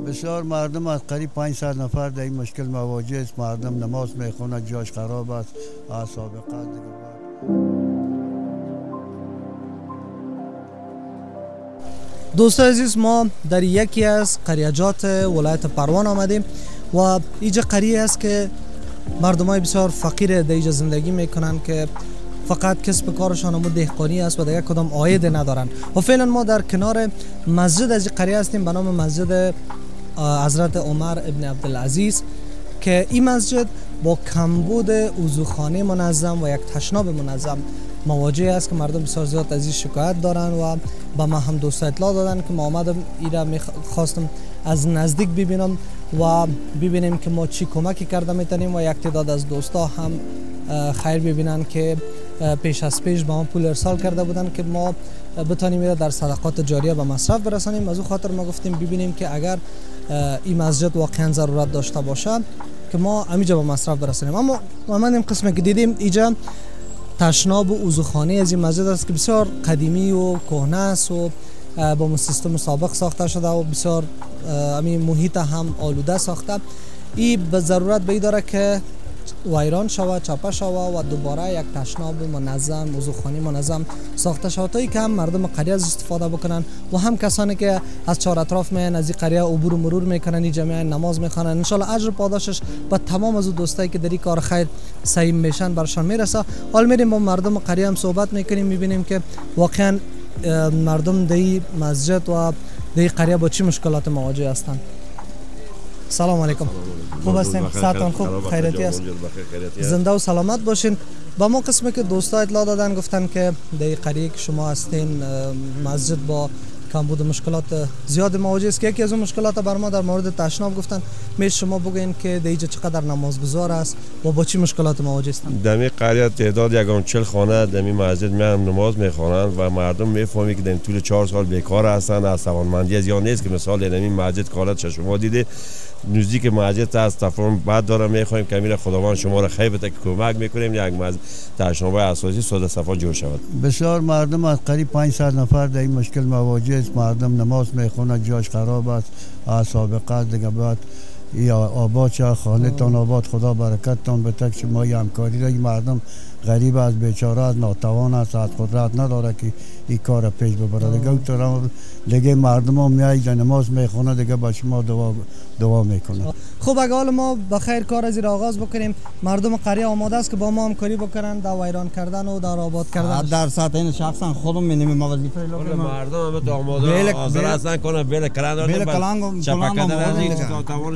بسیار مردم از قریب 500 نفر در این مشکل مواجه است. مردم نماز میخونه، جاش خراب است، اعصاب قلب دوستان عزیز، ما در یکی از قریجات ولایت پروان آمدیم و اینجا قریه است که مردمای بسیار فقیر در اینجا زندگی میکنن که فقط کسب کارشان هم دهقانی است و دیگه کدام عاید ندارن. و فعلا ما در کنار مسجد از این قریه هستیم به نام مسجد حضرت عمر ابن عبدالعزیز که این مسجد با کمبود وضوخانه منظم و یک تشناب منظم مواجه است که مردم بسیار زیاد از این شکایت دارن و با ما هم دوست اطلاع دادن که ما آمدم ایرا میخواستم از نزدیک ببینم و ببینیم که ما چی کمکی کرده میتونیم و یک تعداد از دوستا هم خیر ببینن که پیش از پیش با ما پول ارسال کرده بودن که ما بتانیم ایرا در صدقات جاریه به مصرف برسانیم. از او خاطر ما گفتیم ببینیم که اگر این مسجد واقعا ضرورت داشته باشه که ما همینجا به مصرف برسانیم. اما من این قسمت که دیدیم اینجا تشناب و وضوخانه از این مسجد است که بسیار قدیمی و کهنه است و با اون سیستم سابق ساخته شده و بسیار همین محیط هم آلوده ساخته. این به ضرورت به این داره که ویران شود، چپه شود و دوباره یک تشناب منظم، وضوخانه منظم ساخته شود تا اینکه هم مردم قریه از استفاده بکنن و هم کسانی که از چهار اطراف میان از این قریه عبور و مرور میکنن، این جمعیت نماز میخوانن، ان شاء الله اجر پاداشش به تمام از دوستایی که در این کار خیر سعی میشن برشان میرسه. حال میریم با مردم قریه هم صحبت میکنیم، میبینیم که واقعا مردم در این مسجد و در این قریه با چی مشکلات مواجه هستند. سلام علیکم. خوب هستین؟ صحتان خوب؟ خیریتی است؟ زنده و سلامت باشین. با ما قسمی که دوستا اطلاع دادن گفتن که در این قریه که شما هستین مسجد با کمبود مشکلات زیاد مواجه است که یکی از اون مشکلات بر ما در مورد تشناب گفتن. میشه شما بگین که در اینجا چقدر نمازگزار است و با چی مشکلات مواجه هستند؟ در این قریه تعداد یگان 40 خانه در این مسجد میان نماز میخوانند و مردم میفهمی که در طول 4 سال بیکار هستند. از توانمندی از یا نیست که مثال در این مسجد کالت شما دیده نزدیک مسجد از تفاهم بعد داره میخوایم که امیر خداوند شما را خیر بده که کمک میکنیم یک تشناب اساسی ساده صفا جور شود. بسیار مردم از قریب 500 نفر در این مشکل مواجه است. مردم نماز میخونه، جاش خراب است، اعصاب قلب دیگه باید یا آباد چه خانه تان آباد، خدا برکت تان بده. شما همکاری را مردم غریب از بیچاره از ناتوان است، از قدرت نداره که این کار پیش ببره. دیگه مردم ها میایید نماز میخونه، دیگه با شما دعا میکنه. خب اگه حالا ما بخیر کار از این آغاز بکنیم، مردم قریه آماده است که با ما همکاری بکنن در ویران کردن و در آباد کردن. در سطح این شخصا خودم می‌نیم ما وظیفه لازم مردم هم آماده حاضر هستن کنه بیل کلنگ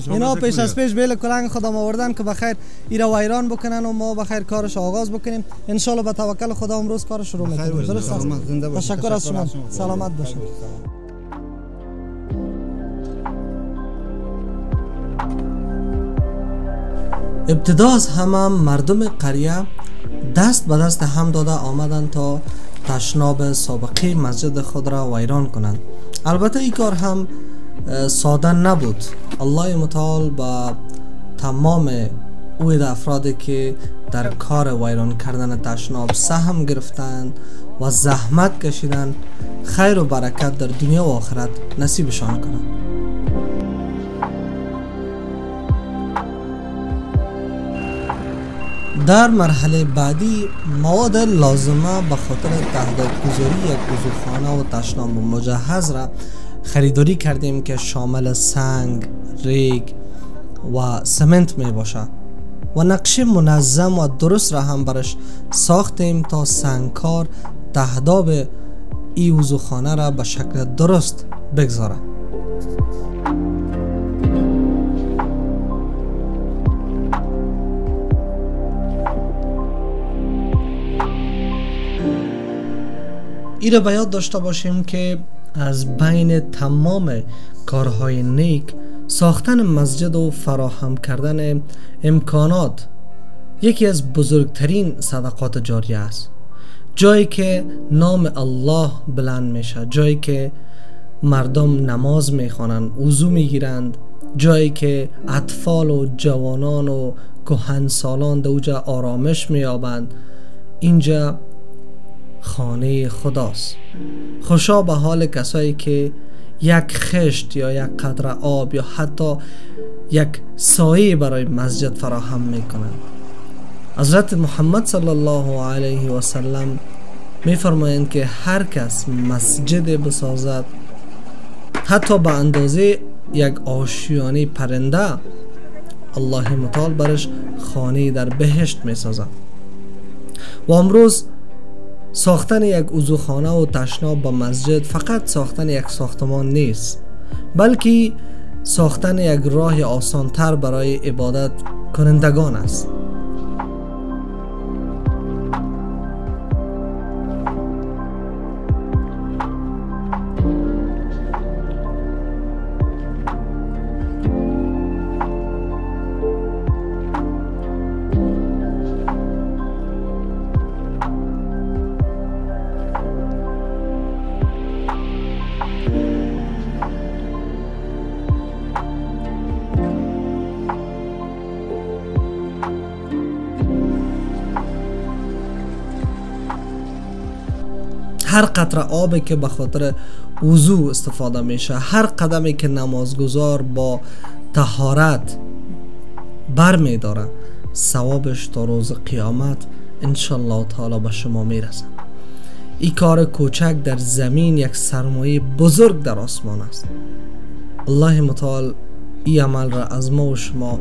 اینا پیش از پیش بیل کلنگ خودم آوردن که بخیر ایرا ویران بکنن و ما بخیر کارش آغاز بکنیم. ان شاء الله به توکل خدا امروز کار شروع می‌کنیم. درست است. تشکر از شما. سلامت باشید. ابتدا از همه مردم قریه دست به دست هم داده آمدند تا تشناب سابقی مسجد خود را ویران کنند. البته این کار هم ساده نبود. الله متعال با تمام اوید افرادی که در کار ویران کردن تشناب سهم گرفتند و زحمت کشیدند خیر و برکت در دنیا و آخرت نصیبشان کنند. در مرحله بعدی مواد لازمه به خاطر تهدیدگذاری یک وضوخانه و تشناب مجهز را خریداری کردیم که شامل سنگ، ریگ و سمنت می باشه و نقشه منظم و درست را هم برش ساختیم تا سنگکار تهداب این وضوخانه را به شکل درست بگذاره. این را به یاد داشته باشیم که از بین تمام کارهای نیک ساختن مسجد و فراهم کردن امکانات یکی از بزرگترین صدقات جاریه است. جایی که نام الله بلند میشه، جایی که مردم نماز میخوانند، وضو میگیرند، جایی که اطفال و جوانان و کهنسالان در اوجا آرامش مییابند، اینجا خانه خداست. خوشا به حال کسایی که یک خشت یا یک قطره آب یا حتی یک سایه برای مسجد فراهم میکنند. حضرت محمد صلی الله علیه و سلم میفرمایند که هر کس مسجد بسازد حتی به اندازه یک آشیانه پرنده، الله متعال برش خانه در بهشت میسازد. و امروز ساختن یک وضوخانه و تشناب به مسجد فقط ساختن یک ساختمان نیست، بلکه ساختن یک راه آسانتر برای عبادت کنندگان است. هر قطره آبی که به خاطر وضو استفاده میشه، هر قدمی که نمازگزار با طهارت بر میداره، ثوابش تا روز قیامت انشالله تعالی به شما میرسه. این کار کوچک در زمین یک سرمایه بزرگ در آسمان است. الله متعال این عمل را از ما و شما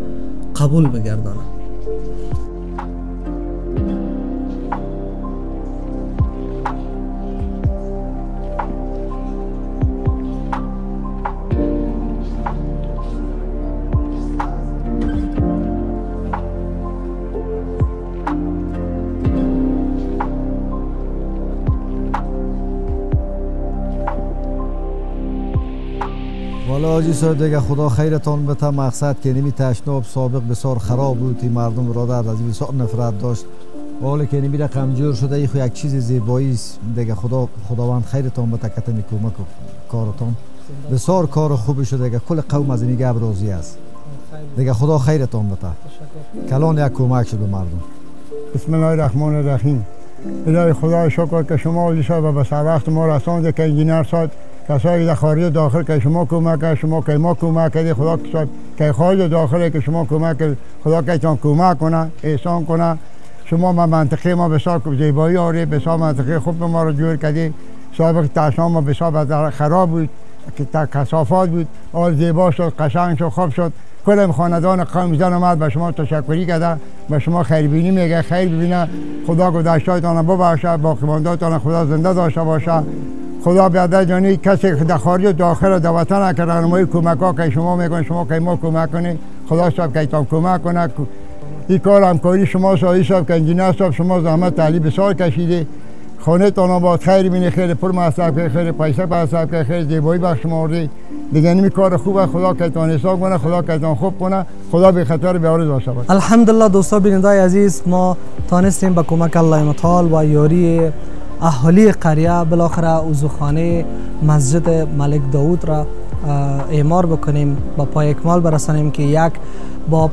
قبول بگردانه. والا حاجی صاحب دیگه خدا خیرتان بده. مقصد که نمی تشناب سابق بسیار خراب بود، مردم برادر از بسیار نفرت داشت، حالا که نمی رقم جور شده ای خو یک چیز زیبایی است دیگه. خداوند خیرتان بده، کتم کمک کارتان بسیار کار خوبی شده دیگه. کل قوم از این گپ راضی است دیگه. خدا خیرتان بده. کلان یک کمک شد به مردم. بسم الله الرحمن الرحیم. الهی خدا شکر که شما دیشب به سر وقت ما رساند که انجینر صاحب کسایی در خارج داخل که شما کمک کرد، شما که ما کمک کردی، خدا که خارج داخل که شما کمک کرد، خدا که تان کمک کنه، احسان کنه. شما ما منطقه ما بسیار زیبایی آوری، بسیار منطقه خوب ما رو جور کردی. سابق تشناب ما بسیار خراب بود، که کثافات بود، آل زیبا شد، قشنگ شد، خوب شد. کل خاندان قوم زن اومد به شما تشکری کرده، به شما خیربینی میگه، خیر ببینه. خدا گذشته‌تان ببخشه، باقی مانده‌تان خدا زنده داشته باشه. خدا بیادر جانی کسی در خارج و داخل در وطن که راهنمایی کمک ها که شما میکنید، شما که ما کمک کنید، خدا صاحب که ایتان کمک کنه. این کار همکاری شما سایی صاحب که انجینر صاحب شما زحمت تعلیب بسیار کشیده. خانه تان آباد، خیر بینی، خیلی پر مصرف که، خیلی پیسه مصرف که، خیلی زیبایی بخش موردی دیگه. نمی کار خوبه، خدا که ایتان حساب کنه، خدا که ایتان خوب کنه، خدا به خطر بیاره داشته باشه. الحمدلله دوستان بیننده عزیز، ما تانستیم با کمک الله متعال و یاری اهالی قریه بالاخره وضوخانه مسجد ملک داود را اعمار بکنیم، با پای اکمال برسانیم که یک باب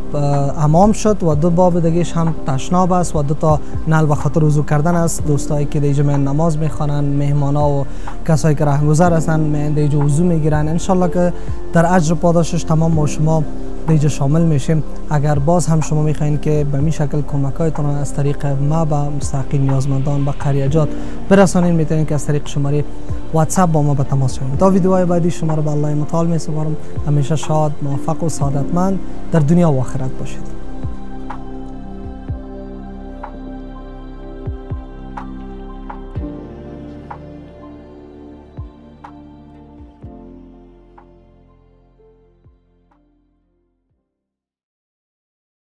حمام شد و دو باب دیگهش هم تشناب است و دو تا نل به خاطر وضو کردن است. دوستایی که دیگه نماز میخوانن، مهمانا و کسایی که راهگذر هستن دیگه وضو میگیرن، انشالله که در اجر پاداشش تمام ما شما دیگه شامل میشیم. اگر باز هم شما میخواین که به می شکل کمکایتون از طریق ما به مستحقین نیازمندان به قریجات برسانین، میتونین که از طریق شماره واتساپ با ما به تماس شوید. تا ویدیوهای بعدی شما رو به الله متعال میسپارم. همیشه شاد، موفق و سعادتمند در دنیا و آخرت باشید.